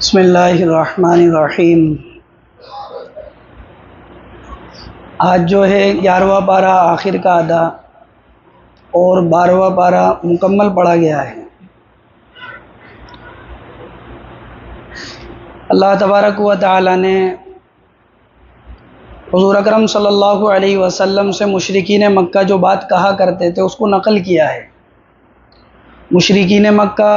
بسم اللہ الرحمن الرحیم۔ آج جو ہے 11واں پارہ آخر کا ادا اور 12واں پارہ مکمل پڑھا گیا ہے۔ اللہ تبارک و تعالی نے حضور اکرم صلی اللہ علیہ وسلم سے مشرکین مکہ جو بات کہا کرتے تھے اس کو نقل کیا ہے۔ مشرکین مکہ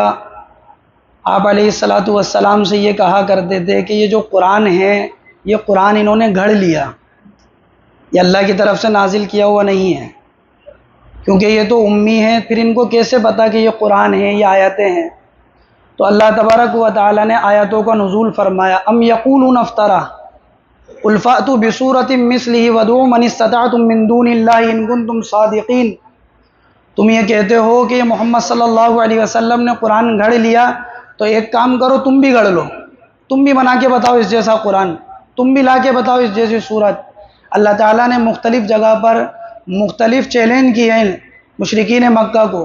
آپ علیہ الصلاۃ والسلام سے یہ کہا کرتے تھے کہ یہ جو قرآن ہے یہ قرآن انہوں نے گھڑ لیا، یہ اللہ کی طرف سے نازل کیا ہوا نہیں ہے، کیونکہ یہ تو امی ہیں، پھر ان کو کیسے پتا کہ یہ قرآن ہے، یہ آیتیں ہیں؟ تو اللہ تبارک و تعالی نے آیتوں کا نزول فرمایا، ام یقولون افطرا قل فأتوا بسورۃ مثلہ وادعوا من استطعتم من دون اللہ ان کنتم صادقین۔ تم یہ کہتے ہو کہ یہ محمد صلی اللہ علیہ وسلم نے قرآن گھڑ لیا، تو ایک کام کرو، تم بھی گھڑ لو، تم بھی بنا کے بتاؤ اس جیسا قرآن، تم بھی لا کے بتاؤ اس جیسی صورت۔ اللہ تعالیٰ نے مختلف جگہ پر مختلف چیلنج کیے ہیں مشرکین مکہ کو۔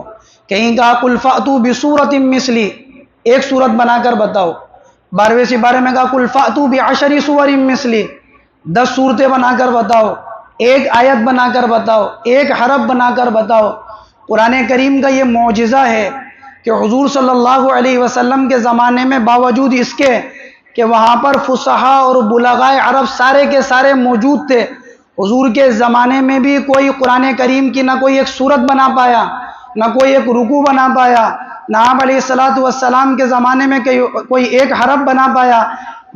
کہیں کہا قل فأتوا بسورۃ مثلی، ایک صورت بنا کر بتاؤ۔ 12ویں سپارے میں کہا قل فأتوا بعشر سور مثلی، 10 صورتیں بنا کر بتاؤ، ایک آیت بنا کر بتاؤ، ایک حرف بنا کر بتاؤ۔ قرآن کریم کا یہ معجزہ ہے کہ حضور صلی اللہ علیہ وسلم کے زمانے میں باوجود اس کے کہ وہاں پر فصحاء اور بلغاء عرب سارے کے سارے موجود تھے، حضور کے زمانے میں بھی کوئی قرآن کریم کی نہ کوئی ایک صورت بنا پایا، نہ کوئی ایک رکوع بنا پایا، نہ آپ علیہ الصلاۃ والسلام کے زمانے میں کوئی ایک حرف بنا پایا۔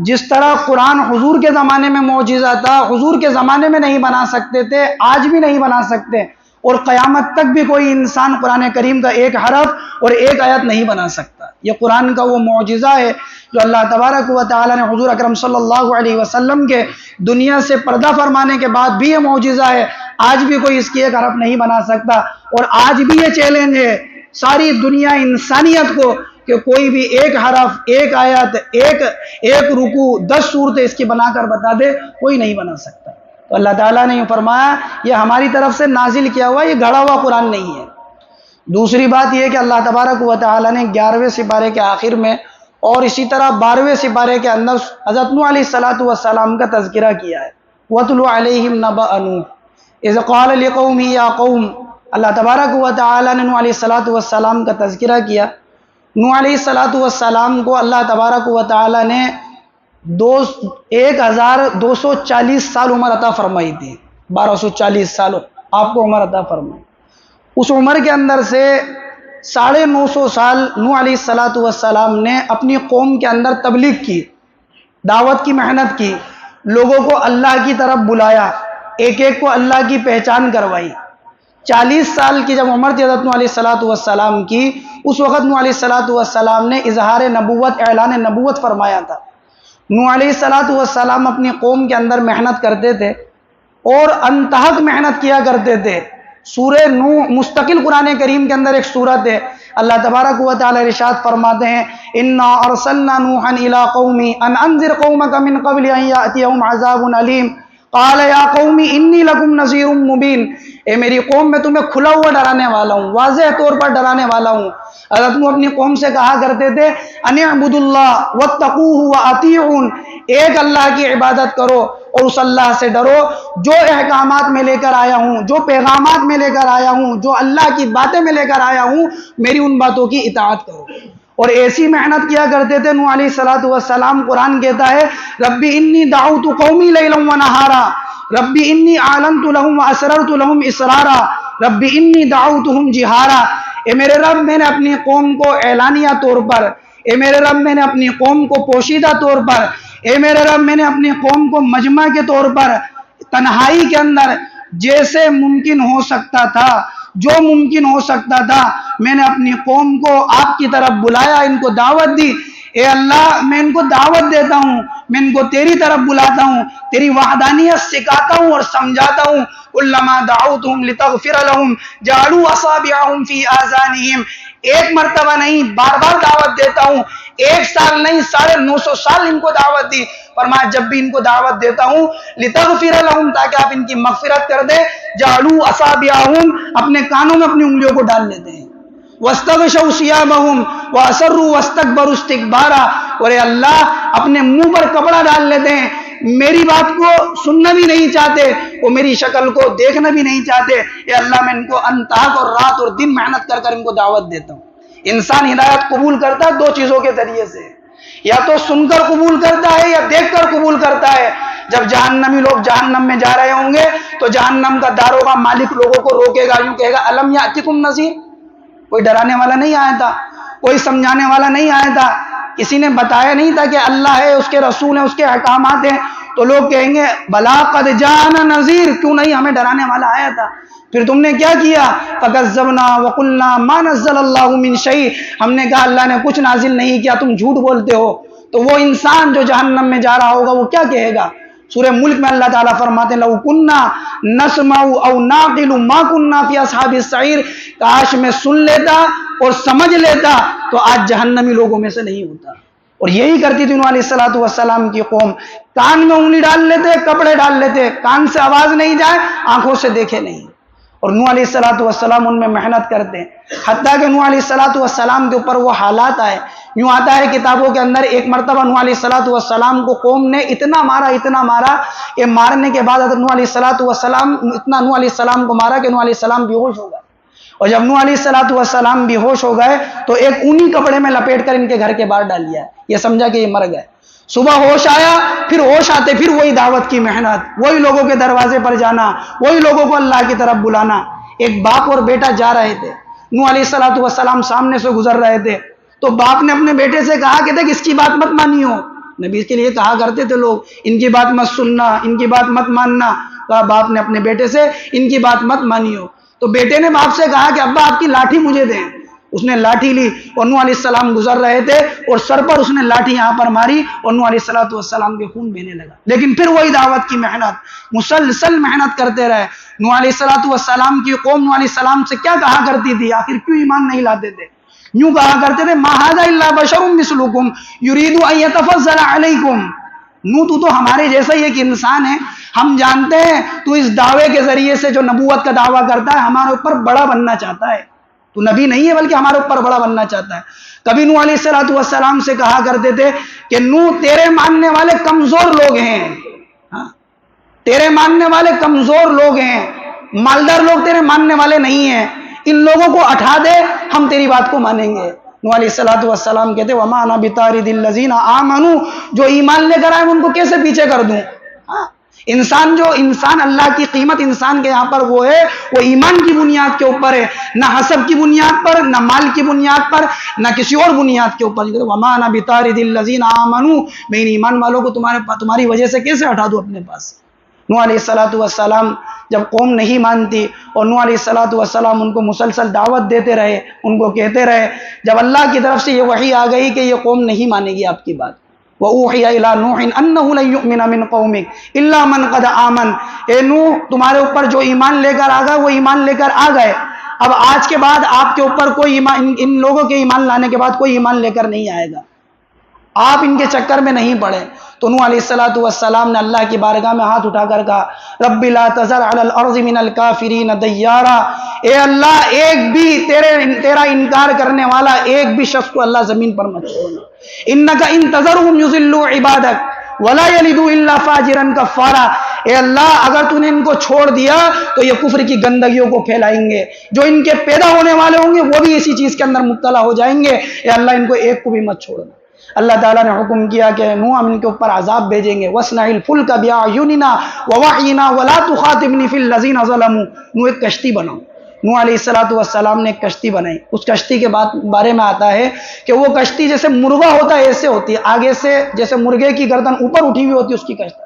جس طرح قرآن حضور کے زمانے میں معجزہ تھا، حضور کے زمانے میں نہیں بنا سکتے تھے، آج بھی نہیں بنا سکتے، اور قیامت تک بھی کوئی انسان قرآن کریم کا ایک حرف اور ایک آیت نہیں بنا سکتا۔ یہ قرآن کا وہ معجزہ ہے جو اللہ تبارک و تعالی نے حضور اکرم صلی اللہ علیہ وسلم کے دنیا سے پردہ فرمانے کے بعد بھی یہ معجزہ ہے، آج بھی کوئی اس کی ایک حرف نہیں بنا سکتا، اور آج بھی یہ چیلنج ہے ساری دنیا انسانیت کو کہ کوئی بھی ایک حرف، ایک آیت، ایک رکوع، 10 صورتیں اس کی بنا کر بتا دے، کوئی نہیں بنا سکتا۔ تو اللہ تعالیٰ نے یہ فرمایا یہ ہماری طرف سے نازل کیا ہوا، یہ گھڑا ہوا قرآن نہیں ہے۔ دوسری بات یہ کہ اللہ تبارک و تعالیٰ نے 11ویں سپارے کے آخر میں اور اسی طرح 12ویں سپارے کے اندر حضرت نوح علیہ الصلاۃ والسلام کا تذکرہ کیا ہے۔ وَاتْلُ عَلَيْهِمْ نَبَأَ نُوحٍ إِذْ قَالَ لِقَوْمِهِ يَا قَوْمِ۔ اللہ تبارک و تعالیٰ نے نوح علیہ الصلاۃ والسلام کا تذکرہ کیا۔ نوح علیہ الصلاۃ والسلام کو اللہ تبارک و تعالیٰ نے 1240 سال عمر عطا فرمائی تھی، 1240 سال آپ کو عمر عطا فرمائی۔ اس عمر کے اندر سے 950 سال نوح علیہ الصلاۃ والسلام نے اپنی قوم کے اندر تبلیغ کی، دعوت کی محنت کی، لوگوں کو اللہ کی طرف بلایا، ایک ایک کو اللہ کی پہچان کروائی۔ 40 سال کی جب عمر تھی حضرت نوح علیہ الصلاۃ والسلام کی، اس وقت نوح علیہ الصلاۃ والسلام نے اظہار نبوت، اعلان نبوت فرمایا تھا۔ نوح علیہ الصلاۃ والسلام اپنی قوم کے اندر محنت کرتے تھے اور انتہک محنت کیا کرتے تھے۔ سورہ نوح مستقل قرآن کریم کے اندر ایک سورت ہے، اللہ تبارک و تعالی ارشاد فرماتے ہیں اِنَّا أَرْسَلْنَا نُوحًا إِلَىٰ قَوْمِهِ أَنْ أَنذِرْ قَوْمَكَ مِنْ قَبْلِ أَنْ يَأْتِيَهُمْ عَذَابٌ أَلِيمٌ قَالَ يَا قَوْمِ إِنِّي لَكُمْ نَذِيرٌ مُّبِينٌ۔ اے میری قوم میں تمہیں کھلا ہوا ڈرانے والا ہوں، واضح طور پر ڈرانے والا ہوں۔ حضرت نوح اپنی قوم سے کہا کرتے تھے اَنِ اعْبُدُوا اللَّهَ وَاتَّقُوهُ وَأَطِیعُونِ، ایک اللہ کی عبادت کرو اور اس اللہ سے ڈرو جو احکامات میں لے کر آیا ہوں، جو پیغامات میں لے کر آیا ہوں، جو اللہ کی باتیں میں لے کر آیا ہوں، میری ان باتوں کی اطاعت کرو۔ اور ایسی محنت کیا کرتے تھے نوح علیہ الصلاۃ والسلام۔ قرآن کہتا ہے ربی انی دعوت قومی لیلا ونہارا، ربی انی اعلنت لہم واسررت لہم اسرارا، ربی انی دعوتہم جہارا۔ اے میرے رب میں نے اپنی قوم کو اعلانیہ طور پر، اے میرے رب میں نے اپنی قوم کو پوشیدہ طور پر، اے میرے رب میں نے اپنی قوم کو مجمع کے طور پر، تنہائی کے اندر جیسے ممکن ہو سکتا تھا، جو ممکن ہو سکتا تھا، میں نے اپنی قوم کو آپ کی طرف بلایا، ان کو دعوت دی۔ اے اللہ میں ان کو دعوت دیتا ہوں، میں ان کو تیری طرف بلاتا ہوں، تیری وحدانیت سکھاتا ہوں اور سمجھاتا ہوں۔ کلما دعوتہم لتغفر لہم جعلوا اصابعہم فی آذانہم، ایک مرتبہ نہیں بار بار دعوت دیتا ہوں، 1 سال نہیں 950 سال ان کو دعوت دی۔ فرمایا جب بھی ان کو دعوت دیتا ہوں لتغفر لہم، تاکہ آپ ان کی مغفرت کر دیں، جعلوا اصابعہم، اپنے کانوں میں اپنی انگلیوں کو ڈال لیتے ہیں۔ واستغشوا ثيابهم واسروا واستكبروا استكبارا. اور اے اللہ اپنے منہ پر کپڑا ڈال لیتے ہیں، میری بات کو سننا بھی نہیں چاہتے، وہ میری شکل کو دیکھنا بھی نہیں چاہتے. اے اللہ میں ان کو انتہاک اور رات اور دن محنت کر کر ان کو دعوت دیتا ہوں. انسان ہدایت قبول کرتا ہے دو چیزوں کے ذریعے سے، یا تو سن کر قبول کرتا ہے یا دیکھ کر قبول کرتا ہے. جب جہنمی لوگ جہنم میں جا رہے ہوں گے تو جہنم کا داروغہ مالک لوگوں کو روکے گا، یوں کہے گا الم یاتکم نذیر، کوئی ڈرانے والا نہیں آیا تھا، کوئی سمجھانے والا نہیں آیا تھا، کسی نے بتایا نہیں تھا کہ اللہ ہے، اس کے رسول ہیں، اس کے احکامات ہیں. تو لوگ کہیں گے بلا قد جاءنا نذیر، کیوں نہیں ہمیں ڈرانے والا آیا تھا. پھر تم نے کیا کیا؟ فکذبنا وقلنا ما نزل اللہ من شیء، ہم نے کہا اللہ نے کچھ نازل نہیں کیا، تم جھوٹ بولتے ہو. تو وہ انسان جو جہنم میں جا رہا ہوگا وہ کیا کہے گا؟ سورہ ملک میں اللہ تعالیٰ فرماتے ہیں لو کننا نسمع او نعقل ما کننا فی اصحاب السعیر، کاش میں سن لیتا اور سمجھ لیتا تو آج جہنمی لوگوں میں سے نہیں ہوتا. اور یہی کرتی تھی نوح علیہ السلام کی قوم، کان میں انگلی ڈال لیتے، کپڑے ڈال لیتے، کان سے آواز نہیں جائے، آنکھوں سے دیکھے نہیں. اور نوح علیہ السلام ان میں محنت کرتے ہیں، حتیٰ کہ نوح علیہ السلام کے اوپر وہ حالات آئے. یوں آتا ہے کتابوں کے اندر ایک مرتبہ نوح علیہ السلام کو قوم نے اتنا مارا کہ مارنے کے بعد حضرت نوح علیہ السلام کو مارا کہ نوح علیہ السلام بے ہوش ہو گئے. اور جب نوح علیہ السلام بے ہوش ہو گئے تو ایک اونی کپڑے میں لپیٹ کر ان کے گھر کے باہر ڈال دیا، یہ سمجھا کہ یہ مر گئے. صبح ہوش آیا، پھر ہوش آتے پھر وہی دعوت کی محنت، وہی لوگوں کے دروازے پر جانا، وہی لوگوں کو اللہ کی طرف بلانا. ایک باپ اور بیٹا جا رہے تھے، نوح علیہ السلام سامنے سے گزر رہے تھے، تو باپ نے اپنے بیٹے سے کہا کہ دیکھ اس کی بات مت مانیو. نبی کے لیے کہا کرتے تھے لوگ ان کی بات مت سننا، ان کی بات مت ماننا. کہا باپ نے اپنے بیٹے سے ان کی بات مت مانیو. تو بیٹے نے باپ سے کہا کہ ابا آپ کی لاٹھی مجھے دیں. اس نے لاٹھی لی اور نوح علیہ السلام گزر رہے تھے اور سر پر اس نے لاٹھی یہاں پر ماری اور نوح علیہ السلام کے خون بہنے لگا. لیکن پھر وہی دعوت کی محنت، مسلسل محنت کرتے رہے. نوح علیہ السلام کی قوم نوح علیہ السلام سے کیا کہا کرتی تھی؟ آخر کیوں ایمان نہیں لاتے تھے؟ یوں کہا کرتے تھے ما ھذا الا بشر مثلکم یرید ان یتفضل علیکم. نو تو ہمارے جیسا ہی ایک انسان ہے، ہم جانتے ہیں تو اس دعوے کے ذریعے سے جو نبوت کا دعویٰ کرتا ہے ہمارے اوپر بڑا بننا چاہتا ہے. تو نبی نہیں ہے بلکہ ہمارے اوپر بڑا بننا چاہتا ہے. کبھی نوح علیہ السلام سے کہا کرتے تھے کہ نو تیرے ماننے والے کمزور لوگ ہیں، تیرے ماننے والے کمزور لوگ ہیں، مالدار لوگ تیرے ماننے والے نہیں ہیں، ان لوگوں کو اٹھا دے ہم تیری بات کو مانیں گے. نوح علیہ السلام کہتے وما انا بطارد الذین آمنوا، جو ایمان لے کر آئے ان کو کیسے پیچھے کر دوں؟ انسان اللہ کی قیمت انسان کے یہاں پر وہ ہے، وہ ایمان کی بنیاد کے اوپر ہے، نہ حسب کی بنیاد پر، نہ مال کی بنیاد پر، نہ کسی اور بنیاد کے اوپر. وما انا بطارد الذین آمنوا، میں ان ایمان والوں کو تمہاری وجہ سے کیسے ہٹا دوں اپنے پاس. نوح علیہ السلام جب قوم نہیں مانتی اور نوح علیہ السلام ان کو مسلسل دعوت دیتے رہے، ان کو کہتے رہے، جب اللہ کی طرف سے یہ وحی آ گئی کہ یہ قوم نہیں مانے گی آپ کی بات. وَأُوحِيَ إِلَىٰ نُوحٍ أَنَّهُ لَن يُؤْمِنَ مِن قَوْمِكَ إِلَّا مَنْ قَدْ آمَنَ. اے نوح تمہارے اوپر جو ایمان لے کر آ گئے وہ ایمان لے کر آ گئے، اب آج کے بعد آپ کے اوپر کوئی ایمان، ان لوگوں کے ایمان لانے کے بعد کوئی ایمان لے کر نہیں آئے گا، آپ ان کے چکر میں نہیں پڑے. تو نوح علیہ السلام نے اللہ کی بارگاہ میں ہاتھ اٹھا کر کہا رب لا تذر علی الارض من الکافرین دیارا، اے اللہ ایک بھی تیرا انکار کرنے والا ایک بھی شخص کو اللہ زمین پر مت چھوڑنا. انک ان تذرهم یضلوا عبادک ولا یلدوا الا فاجرا کفارا. اے اللہ اگر تو نے ان کو چھوڑ دیا تو یہ کفر کی گندگیوں کو پھیلائیں گے، جو ان کے پیدا ہونے والے ہوں گے وہ بھی اسی چیز کے اندر مبتلا ہو جائیں گے. اے اللہ ان کو ایک کو بھی مت چھوڑنا. اللہ تعالیٰ نے حکم کیا کہ نوح ہم ان کے اوپر عذاب بھیجیں گے. وَاصْنَعِ الْفُلْكَ بِأَعْيُنِنَا وَوَحْيِنَا وَلَا تُخَاطِبْنِي فِي الَّذِينَ ظَلَمُوا. نوح ایک کشتی بناؤ. نوح علیہ السلام نے ایک کشتی بنائی. اس کشتی کے بارے میں آتا ہے کہ وہ کشتی جیسے مرغا ہوتا ہے ایسے ہوتی ہے، آگے سے جیسے مرغے کی گردن اوپر اٹھی ہوئی ہوتی ہے اس کی کشتی،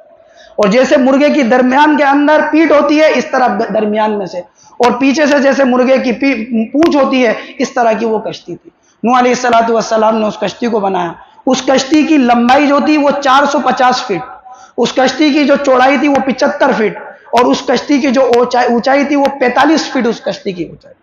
اور جیسے مرغے کی درمیان کے اندر پیٹھ ہوتی ہے اس طرح درمیان میں سے، اور پیچھے سے جیسے مرغے کی پونچھ ہوتی ہے اس طرح کی وہ کشتی تھی. نوح علیہ السلام نے اس کشتی کو بنایا. اس کشتی کی لمبائی جو تھی وہ 450 فٹ، اس کشتی کی جو چوڑائی تھی وہ 75 فٹ، اور اس کشتی کی جو اونچائی تھی وہ 45 فٹ اس کشتی کی اونچائی،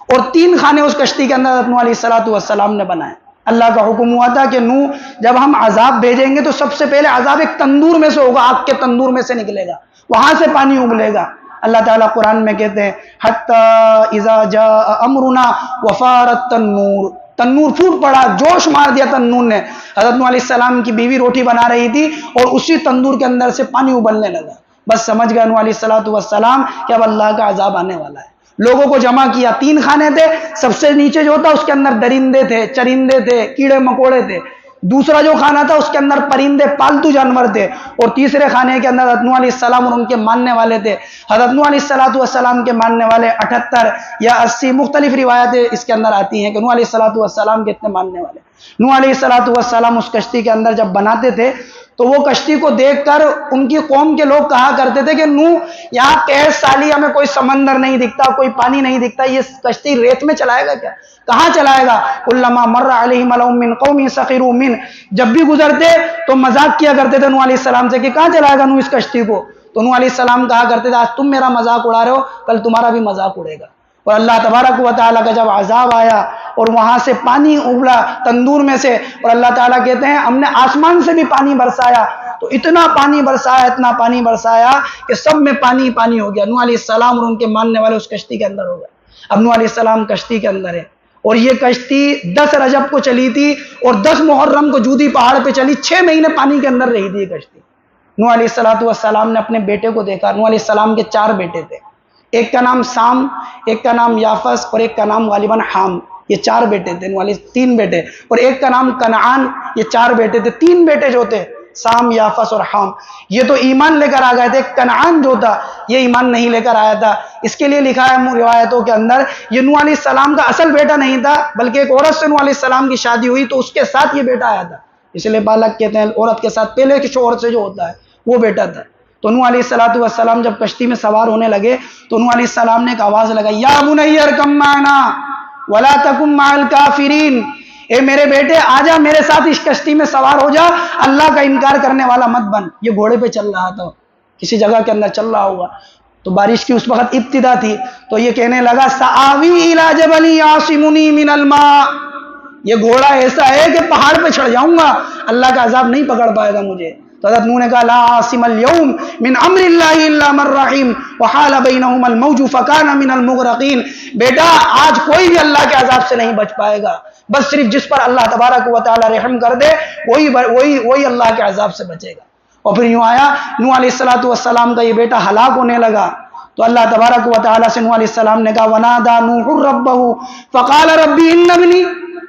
اور 3 خانے اس کشتی کے اندر نوح علیہ السلام نے بنائے. اللہ کا حکم ہوا تھا کہ نوح جب ہم عذاب بھیجیں گے تو سب سے پہلے عذاب ایک تندور میں سے ہوگا، آگ کے تندور میں سے نکلے گا، وہاں سے پانی اگلے گا. اللہ تعالیٰ قرآن میں کہتے ہیں حتی اذا جاء امرنا وفارت تنور، تنور پھوٹ پڑا، جوش مار دیا تنور نے۔ حضرت نوح علیہ السلام کی بیوی روٹی بنا رہی تھی اور اسی تندور کے اندر سے پانی ابلنے لگا، بس سمجھ گیا نوح علیہ السلام کہ اب اللہ کا عذاب آنے والا ہے۔ لوگوں کو جمع کیا، 3 خانے تھے، سب سے نیچے جو تھا اس کے اندر درندے تھے، چرندے تھے، کیڑے مکوڑے تھے، دوسرا جو خانہ تھا اس کے اندر پرندے پالتو جانور تھے، اور تیسرے خانے کے اندر حضرت نوح علیہ السلام اور ان کے ماننے والے تھے۔ حضرت نوح علیہ السلام کے ماننے والے 78 یا 80 مختلف روایتیں اس کے اندر آتی ہیں کہ نوح علیہ السلام کے اتنے ماننے والے۔ نوح علیہ السلام اس کشتی کے اندر جب بناتے تھے تو وہ کشتی کو دیکھ کر ان کی قوم کے لوگ کہا کرتے تھے کہ نوح یہاں 23 سالی ہمیں کوئی سمندر نہیں دکھتا، کوئی پانی نہیں دکھتا، یہ کشتی ریت میں چلائے گا کیا؟ کہاں چلائے گا؟ کلما مر علیہ ملؤ من قوم سخروا منہ، جب بھی گزرتے تو مذاق کیا کرتے تھے نوح علیہ السلام سے کہ کہاں چلائے گا نوح اس کشتی کو؟ تو نوح علیہ السلام کہا کرتے تھے آج تم میرا مذاق اڑا رہے ہو، کل تمہارا بھی مذاق اڑے گا۔ اور اللہ تبارک و تعالیٰ کا جب عذاب آیا اور وہاں سے پانی ابلا تندور میں سے، اور اللہ تعالیٰ کہتے ہیں ہم نے آسمان سے بھی پانی برسایا، تو اتنا پانی برسایا کہ سب میں پانی پانی ہو گیا۔ نوح علیہ السلام اور ان کے ماننے والے اس کشتی کے اندر ہو گئے۔ اب نوح علیہ السلام کشتی کے اندر ہے، اور یہ کشتی 10 رجب کو چلی تھی اور 10 محرم کو جودی پہاڑ پہ چلی، 6 مہینے پانی کے اندر رہی تھی یہ کشتی۔ نوح علیہ السلام نے اپنے بیٹے کو دیکھا۔ نوح علیہ السلام کے 4 بیٹے تھے، ایک کا نام سام، ایک کا نام یافس اور ایک کا نام غالباً حام۔ یہ 4 بیٹے تھے نوح علیہ، 3 بیٹے، اور ایک کا نام کنعان۔ یہ 4 بیٹے تھے، 3 بیٹے جو تھے سام، یافس اور حام، یہ تو ایمان لے کر آ گئے تھے۔ کنعان جو تھا یہ ایمان نہیں لے کر آیا تھا۔ اس کے لیے لکھا ہے روایتوں کے اندر یہ نوح علیہ السلام کا اصل بیٹا نہیں تھا، بلکہ ایک عورت سے نوح علیہ السلام کی شادی ہوئی تو اس کے ساتھ یہ بیٹا آیا تھا، اس لیے بالغ کہتے ہیں عورت کے ساتھ، پہلے کے شوہر سے جو ہوتا ہے وہ بیٹا تھا۔ تو نوح علیہ السلام جب کشتی میں سوار ہونے لگے تو نوح علیہ السلام نے ایک آواز لگائی، یا بنی ارکب معنا ولا تکن مع الکافرین، اے میرے بیٹے آجا میرے ساتھ اس کشتی میں سوار ہو جا، اللہ کا انکار کرنے والا مت بن۔ یہ گھوڑے پہ چل رہا تھا، کسی جگہ کے اندر چل رہا ہوگا، تو بارش کی اس وقت ابتدا تھی، تو یہ کہنے لگا سآوی الی جبل یعصمنی من الماء، یہ گھوڑا ایسا ہے کہ پہاڑ پہ چڑھ جاؤں گا، اللہ کا عذاب نہیں پکڑ پائے گا مجھے۔ تو حضرت نوح نے کہا لا عاصم اليوم من امر اللہ الا من رحم وحال بینہما الموج فکان من المغرقین، بیٹا آج کوئی بھی اللہ کے عذاب سے نہیں بچ پائے گا، بس صرف جس پر اللہ تبارک و تعالی رحم کر دے وہی اللہ کے عذاب سے بچے گا۔ اور پھر یوں آیا نوح علیہ السلام کا یہ بیٹا ہلاک ہونے لگا، تو اللہ تبارک و تعالی سے نوح علیہ السلام نے کہا ونادى نوح ربه فقال ربی ان ابنی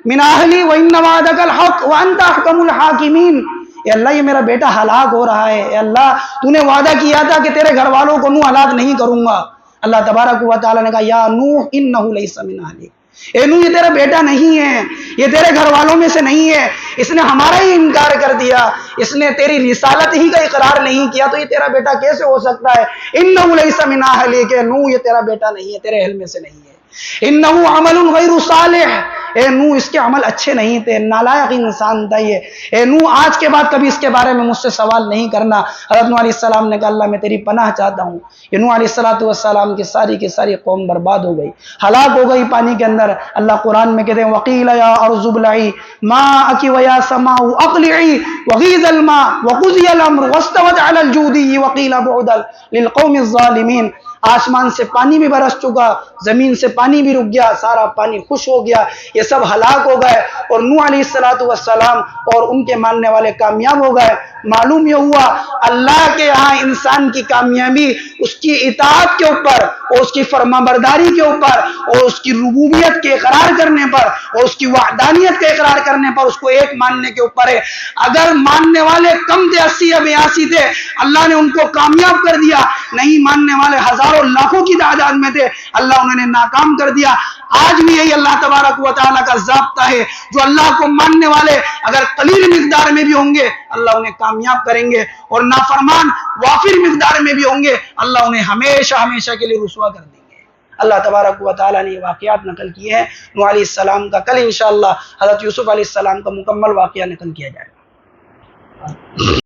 من اہلی وان وعدک الحق وانت احکم الحاکمین، اے اللہ یہ میرا بیٹا ہلاک ہو رہا ہے، اے اللہ تو نے وعدہ کیا تھا کہ تیرے گھر والوں کو نوح ہلاک نہیں کروں گا۔ اللہ تبارک و تعالی نے کہا یا نوح انہ لیس من اہلی، اے نوح یہ تیرا بیٹا نہیں ہے، یہ تیرے گھر والوں میں سے نہیں ہے، اس نے ہمارا ہی انکار کر دیا، اس نے تیری رسالت ہی کا اقرار نہیں کیا، تو یہ تیرا بیٹا کیسے ہو سکتا ہے؟ انہ لیس من اہلی، کہ نوح یہ تیرا بیٹا نہیں ہے، تیرے اہل میں سے نہیں ہے۔ انہ عمل غیر صالح، اے نوح اس کے عمل اچھے نہیں تھے، نالائق انسان تھا یہ، اے نوح آج کے بعد کبھی اس کے بارے میں مجھ سے سوال نہیں کرنا۔ حضرت نوح علیہ السلام نے کہا اللہ میں تیری پناہ چاہتا ہوں۔ یہ نوح علیہ السلام کی ساری قوم برباد ہو گئی، ہلاک ہو گئی پانی کے اندر۔ اللہ قرآن میں کہتے ہیں وقیل یا ارض ابلعی ماءک ویا سماء اقلعی وغیض الماء وقضی الامر واستوت علی الجودی وقیل بعدا للقوم الظالمین، آسمان سے پانی بھی برس چکا، زمین سے پانی بھی رک گیا، سارا پانی خوش ہو گیا، یہ سب ہلاک ہو گئے، اور نوح علیہ السلام اور ان کے ماننے والے کامیاب ہو گئے۔ معلوم یہ ہوا اللہ کے یہاں انسان کی کامیابی اس کی اطاعت کے اوپر اور اس کی فرمانبرداری کے اوپر اور اس کی ربوبیت کے اقرار کرنے پر اور اس کی وحدانیت کے اقرار کرنے پر، اس کو ایک ماننے کے اوپر ہے۔ اگر ماننے والے کم تھے، 80 یا 82 تھے، اللہ نے ان کو کامیاب کر دیا، نہیں ماننے والے ہزاروں لاکھوں کی تعداد میں تھے، اللہ انہوں نے ناکام کر دیا۔ آج بھی یہی اللہ تبارک و تعالیٰ کا ضابطہ ہے، جو اللہ کو ماننے والے اگر قلیل مقدار میں بھی ہوں گے اللہ انہیں کامیاب کریں گے، اور نافرمان وافر مقدار میں بھی ہوں گے اللہ انہیں ہمیشہ کے لیے رسوا کر دیں گے۔ اللہ تبارک و تعالیٰ نے یہ واقعات نقل کیے ہیں نوح علیہ السلام کا۔ کل انشاءاللہ حضرت یوسف علیہ السلام کا مکمل واقعہ نقل کیا جائے گا۔